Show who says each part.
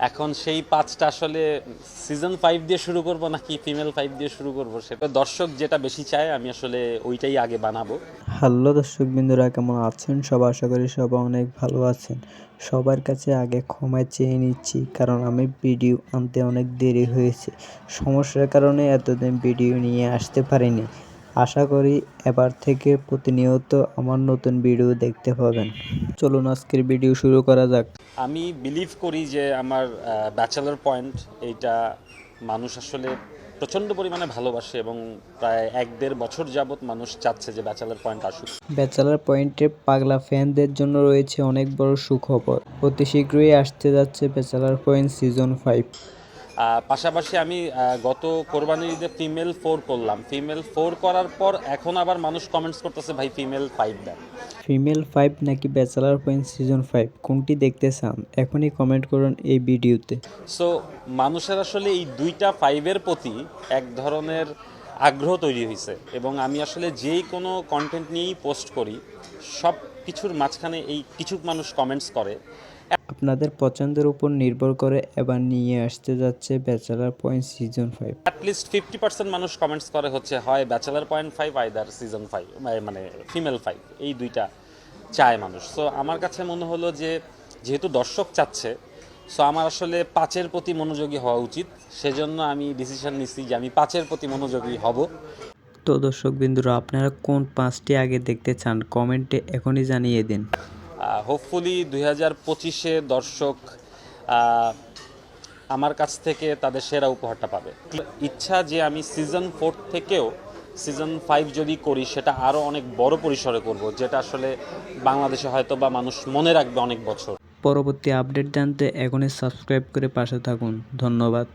Speaker 1: এখন সেই 5টা আসলে সিজন 5 দিয়ে শুরু করব নাকি ফিমেল 5 দিয়ে শুরু করব, সেটা দর্শক যেটা বেশি চায় আমি আসলে ওইটাই আগে বানাবো।
Speaker 2: হ্যালো দর্শক বিন্দুরা, কেমন আছেন সবাই? আশা করি সবাই অনেক ভালো আছেন। সবার কাছে আগে ক্ষমা চেয়ে নিচ্ছি, কারণ আমি ভিডিও আনতে অনেক দেরি হয়েছে। সমস্যার কারণে এতদিন ভিডিও নিয়ে আসতে পারিনি। আশা করি এবার থেকে প্রতিনিয়ত আমার নতুন ভিডিও দেখতে পাবেন। চলুন আজকের ভিডিও শুরু করা যাক।
Speaker 1: আমি বিলিভ করি যে আমার ব্যাচেলর পয়েন্ট এইটা মানুষ আসলে প্রচণ্ড পরিমাণে ভালোবাসে এবং প্রায় 1-1.5 বছর যাবৎ মানুষ চাচ্ছে যে ব্যাচেলর পয়েন্ট আসুক।
Speaker 2: ব্যাচেলর পয়েন্টের পাগলা ফ্যানদের জন্য রয়েছে অনেক বড় সুখবর। অতি শীঘ্রই আসতে যাচ্ছে ব্যাচেলর পয়েন্ট সিজন 5।
Speaker 1: পাশাপাশি আমি গত কোরবানির ঈদে ফিমেল 4 করলাম। ফিমেল 4 করার পর এখন আবার মানুষ কমেন্টস করতেছে ভাই ফিমেল 5 দেন।
Speaker 2: ফিমেল 5 নাকি ব্যাচেলর পয়েন্ট সিজন 5 কোনটি দেখতে চান? এখনই কমেন্ট করুন এই ভিডিওতে।
Speaker 1: সো মানুষের আসলে এই দুইটা 5-এর প্রতি এক ধরনের আগ্রহ তৈরি হয়েছে এবং আমি আসলে যেই কোনো কন্টেন্ট নিয়েই পোস্ট করি সব কিছুর মাঝখানে এই কিছু মানুষ কমেন্টস করে।
Speaker 2: আপনাদের পছন্দের উপর নির্ভর করে এবার নিয়ে আসতে যাচ্ছে ব্যাচেলর পয়েন্ট সিজন 5।
Speaker 1: অ্যাটলিস্ট 50% মানুষ কমেন্টস করে হচ্ছে হয় ব্যাচেলার পয়েন্ট 5 আইদার সিজন 5, মানে ফিমেল 5, এই দুইটা চায় মানুষ। সো আমার কাছে মনে হলো যে যেহেতু দর্শক চাচ্ছে, সো আমার আসলে 5-এর প্রতি মনোযোগী হওয়া উচিত। সেজন্য আমি ডিসিশন নিচ্ছি যে আমি 5-এর প্রতি মনোযোগী হব।
Speaker 2: তো দর্শক বিন্দুরা, আপনারা কোন 5টি আগে দেখতে চান কমেন্টে এখনই জানিয়ে দিন।
Speaker 1: হোপফুলি 2025-এ দর্শক আহ, আমার কাছ থেকে তাদের সেরা উপহারটা পাবে। ইচ্ছা যে আমি সিজন 4 থেকেও সিজন 5 যদি করি সেটা আরও অনেক বড় পরিসরে করব, যেটা আসলে বাংলাদেশে হয়তো বা মানুষ মনে রাখবে অনেক বছর।
Speaker 2: পরবর্তী আপডেট জানতে এখনই সাবস্ক্রাইব করে পাশে থাকুন। ধন্যবাদ।